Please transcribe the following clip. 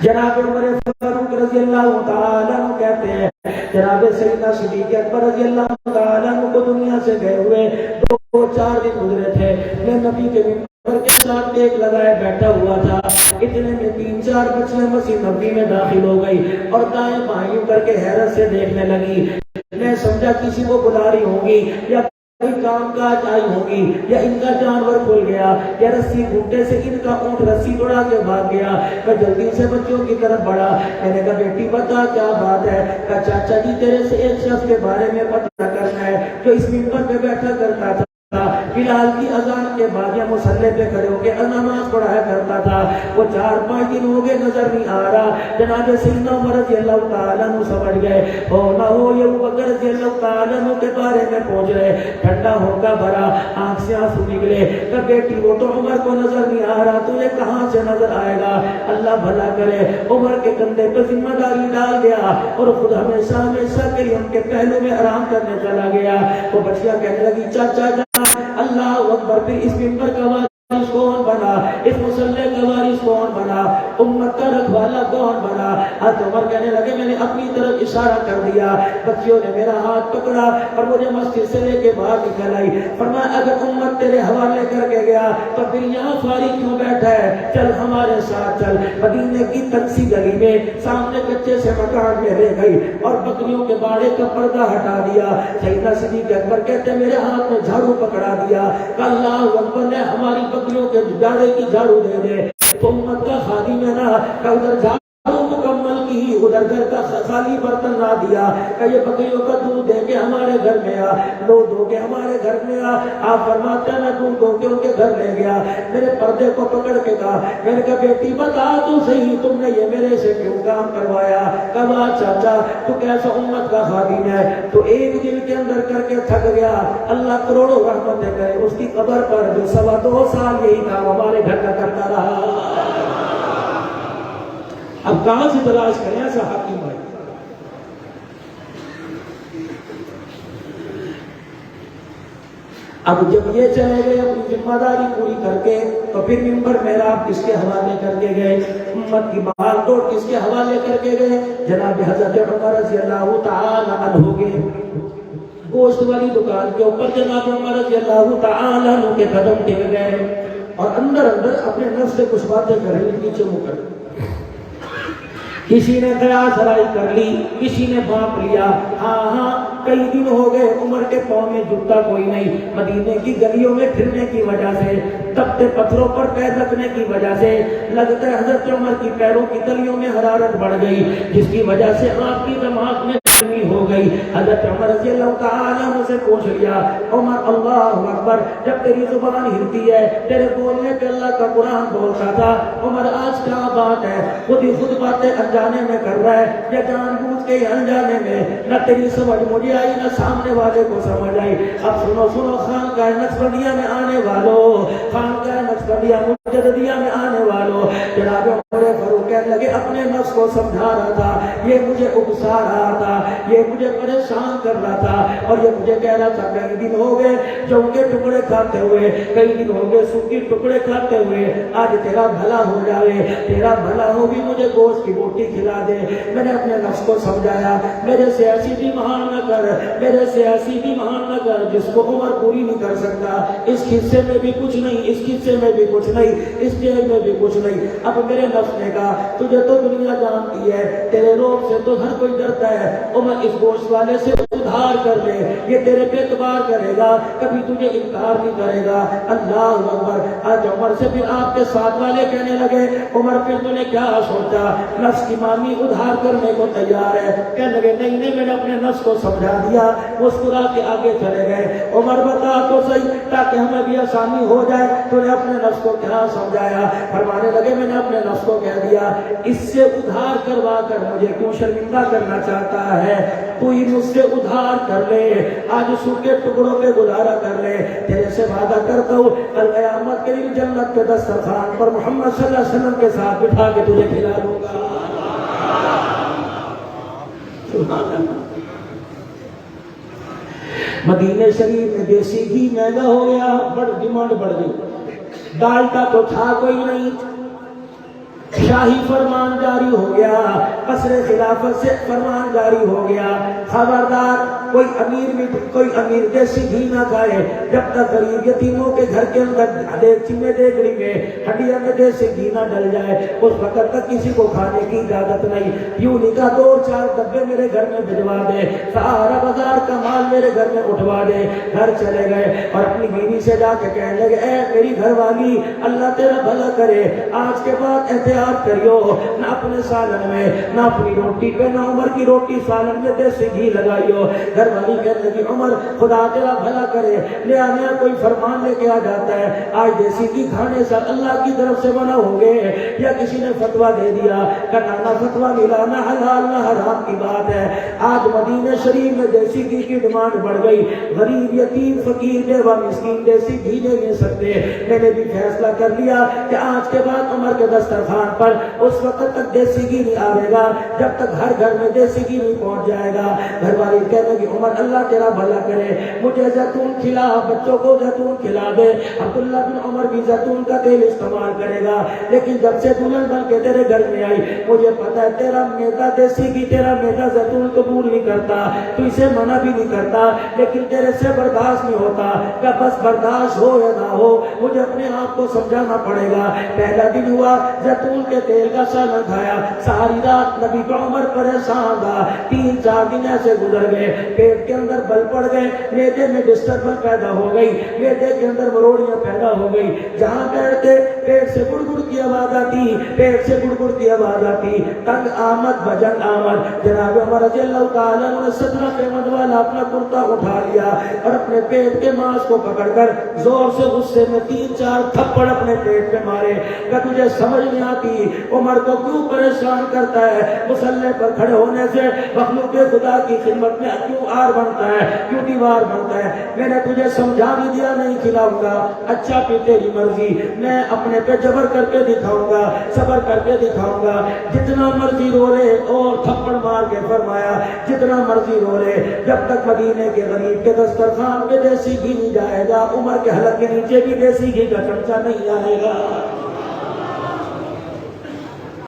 جناب عمر فاروق رضی اللہ تعالیٰ عنہ کہتے ہیں جناب سیدنا صدیق اکبر رضی اللہ تعالیٰ عنہ کو دنیا سے گئے ہوئے 2-4 دن گزرے تھے. میں نبی کے ممبر کے ساتھ ٹیک لگائے بیٹھا ہوا تھا. اتنے میں 3-4 بچیاں مسجد نبوی میں داخل ہو گئی اور دائیں بائیں کر کے حیرت سے دیکھنے لگی. میں سمجھا کسی کو بلا رہی ہوں گی یا کوئی کام کاج آئی ہوگی یا ان کا جانور کھل گیا یا رسی گھونٹے سے ان کا اونٹ رسی توڑا کے بھاگ گیا. میں جلدی سے بچوں کی طرف بڑھا. میں نے کہا بیٹی بتا کیا بات ہے؟ کہا چاچا جی تیرے سے ایک شخص کے بارے میں پتہ کرنا ہے جو اس ممبر پہ بیٹھا کرتا تھا. بلال کی اذان کے بعد یا مصلی پہ کھڑے ہو کے نماز پڑھایا کرتا تھا. وہ 4-5 دن ہو گئے نظر نہیں آ رہا. جناب سیدنا عمر رضی اللہ تعالیٰ عنہ سمجھ گئے ہو نہ ہو یہ ابوبکر رضی اللہ تعالیٰ عنہ کے بارے میں پہنچ رہے. ٹھنڈا ہو کا بھرا آنکھ سے آنسو نکلے. کہ بیٹی وہ تو عمر کو نظر نہیں آ رہا تجھے کہاں سے نظر آئے گا؟ اللہ بھلا کرے عمر کے کندھے پہ ذمہ داری ڈال گیا اور خود ہمیشہ ہمیشہ کے لیے ان کے پہلو میں آرام کرنے چلا گیا. وہ بچیاں کہنے لگی چاچا اللہ اکبر. پھر اس ممبر کا وارث کون بنا؟ اس مصلی کا وارث کون بنا؟ امت کا رکھوالا کون بنا؟ حضرت عمر کہنے لگے میں نے اپنی طرف اشارہ کر دیا. بچیوں نے میرا ہاتھ پکڑا اور مجھے مسجد سے لے کے باہر نکل آئی. فرمایا اگر امت تیرے حوالے کر کے گیا تو پھر یہاں فارغ کیوں بیٹھا ہے؟ چل ہمارے ساتھ چل. مدینے کی تنگی گلی میں سامنے کچے سے مکان میں رہ گئی اور بکریوں کے باڑے کا پردہ ہٹا دیا. سیدنا صدیق اکبر کہتے میرے ہاتھ میں جھاڑو پکڑا دیا. اللہ اکبر نے ہماری بکریوں کے جاڑے کی جھاڑو دے دے. تو امت کا خادم ہے نا کہ ادھر جھاڑو مکمل کی ادھر گھر کا خالی برتن نہ دیا کہ یہ بکریوں کا دودھ دے کے ہمارے گھر میں آ دودھ ہو کے ہمارے گھر میں آ. آپ فرماتے ہیں میں دودھ ہو کے ان کے گھر لے گیا. میرے پردے کو پکڑ کے کہا میں نے کہا بیٹی بتا تو صحیح تم نے یہ میرے سے کیوں کام کروایا؟ کہا چاچا تو کیسا امت کا خادم ہے تو ایک دن کے اندر کر کے تھک گیا. اللہ کروڑوں رحمتیں کرے اس کی قبر پر جو 2.25 سال یہی کام ہمارے گھر کا کرتا رہا. اب کہاں سے تلاش کریں ایسا حاکم ہے؟ اب جب یہ چلے گئے اپنی ذمہ داری پوری کر کے تو پھر ممبر محراب کس کے حوالے کر کے گئے؟ امت کی بھاگ دوڑ کس کے حوالے کر کے گئے؟ جناب حضرت عمر رضی اللہ تعالی عنہ کے گوشت والی دکان کے اوپر جناب عمر رضی اللہ تعالی عنہ کے قدم ٹک گئے اور اندر اپنے نفس سے کچھ باتیں کر رہے نیچے منہ کر. کسی نے قیاس رائی کر لی, کسی نے بانپ لیا. ہاں کئی دن ہو گئے عمر کے پاؤں میں جوتا کوئی نہیں. مدینے کی گلیوں میں پھرنے کی وجہ سے, تپتے پتھروں پر پیر رکھنے کی وجہ سے لگتا ہے حضرت عمر کی پیروں کی تلیوں میں حرارت بڑھ گئی جس کی وجہ سے آپ کی دماغ میں گرمی ہو گئی. حضرت عمر رضی اللہ تعالیٰ عنہ سے پوچھ لیا عمر اللہ اکبر جب تیری زبان ہلتی ہے تیرے بولنے پہ اللہ کا قرآن بولتا تھا. عمر آج کیا بات ہے؟ خود ہی خود باتیں انجانے میں کر رہا ہے یا جان بوجھ کے انجانے میں؟ نہ تیری سمجھ مجھے آئی نہ سامنے والے کو سمجھ آئی. اب سنو خانقاہ نقشبندیہ میں آنے والوں, خانقاہ نقشبندیہ مجددیہ میں آنے والوں, جناب عمر فاروق کہنے لگے اپنے نفس کو سمجھا رہا تھا, یہ مجھے اکسا رہا تھا, یہ مجھے پریشان کر رہا تھا اور یہ مجھے کہہ رہا تھا کئی دن ہو گئے جو کے ٹکڑے کھاتے ہوئے, کئی دن ہو گئے سوکھی ٹکڑے کھاتے ہوئے, آج تیرا بھلا ہو جائے, تیرا بھلا ہو بھی مجھے گوشت کی بوٹی کھلا دے. میں نے اپنے نفس کو سمجھایا میرے سے ایسی بھی مہان نہ کر, میرے سے ایسی بھی مہان نہ کر جس کو عمر پوری نہیں کر سکتا. اس قصے میں بھی کچھ نہیں, اس قصے میں بھی کچھ نہیں, اس جیل میں بھی کچھ نہیں. اب میرے نفس نے کہا تجھے تو دنیا جانتی ہے, تیرے روب سے تو ہر کوئی ڈرتا ہے, عمر اس گوشت والے سے ادھار کر لے, یہ تیرے پہ اعتبار کرے گا, کبھی تجھے انکار نہیں کرے گا. اللہ اکبر. آج عمر سے پھر آپ کے ساتھ والے کہنے لگے عمر پھر تو نے کیا سوچا, نفس کی مامی ادھار کرنے کو تیار ہے. کہنے لگے نہیں میں نے اپنے نفس کو سمجھا دیا. مسکرا کے آگے چلے گئے. عمر بتا تو صحیح تاکہ ہمیں بھی آسانی ہو جائے, تو نے اپنے نفس کو کیا سمجھایا؟ فرمانے لگے میں نے اپنے نفس کو کہہ دیا اس سے ادھار کروا کر مجھے کیوں شرمندہ کرنا چاہتا ہے, تو ہی مجھ سے ادھار کر لے, آج سوکھے ٹکڑوں پہ گزارا کر لے. تیرے سے وعدہ کرتا ہوں کل قیامت کے دن جنت کے دسترخوان پر محمد صلی اللہ علیہ وسلم کے ساتھ بٹھا کے تجھے کھلا دوں گا. مدینہ شریف میں دیسی گھی مہنگا ہو گیا, ڈیمانڈ بڑھ گئی. ڈالٹا تو تھا کوئی نہیں, شاہی فرمان جاری ہو گیا، قصر خلافت سے فرمان جاری ہو گیا، خبردار کوئی امیر دیسی گھی نہ کھائے جب تک غریب یتیموں کے گھر کے اندر دیگچی میں دیگڑی میں ہڈیا میں دیسی گھی نہ ڈل جائے اس وقت تک کسی کو کھانے کی اجازت نہیں۔ یوں نکا 2-4 ڈبے میرے گھر میں بھجوا دے، سارا بازار کا مال میرے گھر میں اٹھوا دے۔ گھر چلے گئے اور اپنی بیوی سے جا کے کہنے لگے اے میری گھر والی اللہ تیرا بھلا کرے، آج کے بعد احتیاط کریو، نہ اپنے سالن میں نہ اپنی روٹی پہ نہ عمر کی روٹی سالن میں دیسی گھی لگائیو۔ گھر والی کہنے لگی عمر خدا تیرا بھلا کرے، نیا نیا کوئی فرمان لے کے آ جاتا ہے، آج دیسی گھی کھانے سے اللہ کی طرف سے منع ہو گئے یا کسی نے فتویٰ دے دیا کہ نہ فتویٰ ملا نہ حلال نہ حرام کی بات ہے۔ آج مدینہ شریف میں دیسی گھی کی ڈیمانڈ بڑھ گئی، غریب یتیم فقیر بیوہ مسکین دیسی گھی نہیں لے سکتے۔ میں نے بھی فیصلہ کر لیا کہ آج کے بعد عمر کے دسترخوان پر اس وقت تک دیسی گھی نہیں آئے گا جب تک ہر گھر میں دیسی گھی نہیں پہنچ جائے گا۔ گھر والی کہنے لگی عمر اللہ تیرا بھلا کرے، مجھے زیتون کھلا، بچوں کو زیتون کھلا دے، عبداللہ بن عمر بھی زیتون کا تیل استعمال کرے گا، لیکن جب سے دلہن بن کے تیرے گھر میں آئی مجھے پتا ہے تیرا میدا دیسی گھی تیرا میدا زیتون قبول نہیں کرتا، تو اسے منع بھی نہیں کرتا، لیکن تیرے سے برداشت نہیں ہوتا کہ بس برداشت ہو یا نہ ہو مجھے اپنے آپ کو سمجھانا پڑے گا۔ پہلا دن ہوا زیتون کے تیل کا سالن کھایا، ساری رات نبی کا عمر پریشان تھا، 3-4 دن ایسے گزر گئے، پیٹ کے اندر بل پڑ گئے، میدے میں ڈسٹربنس پیدا ہو گئی، میدے کے اندر مروڑیاں پیدا ہو گئی، جہاں بیٹھتے پیٹ سے گڑ گڑ کی آواز آتی، پیٹ سے گڑ گڑ کی آواز آتی، تنگ آمد بھجن آمد۔ جناب عمر رضی اللہ تعالیٰ نے 17 قیمت والا اپنا کرتا اٹھا لیا اور اپنے پیٹ کے ماس کو پکڑ کر زور سے غصے میں 3-4 تھپڑ اپنے پیٹ پہ مارے کہ تجھے سمجھ نہیں آتی عمر کو کیوں پریشان کرتا ہے، مصلی پر کھڑے ہونے سے مخلوق خدا کی خدمت میں کیوں آر بنتا ہے، کیوں دیوار بنتا ہے۔ میں نے تجھے سمجھا بھی دیا نہیں کھلاؤں گا، اچھا پھر تیری مرضی، میں اپنے پہ جبر کر کے دکھاؤں گا، صبر کر کے دکھاؤں گا، جتنا مرضی رو لے، اور تھپڑ مار کے فرمایا جتنا مرضی رو لے، جب تک مدینے کے غریب کے دسترخوان پہ دیسی گھی نہیں جائے گا عمر کے حلق کے نیچے بھی دیسی گھی کا چمچہ نہیں آئے گا۔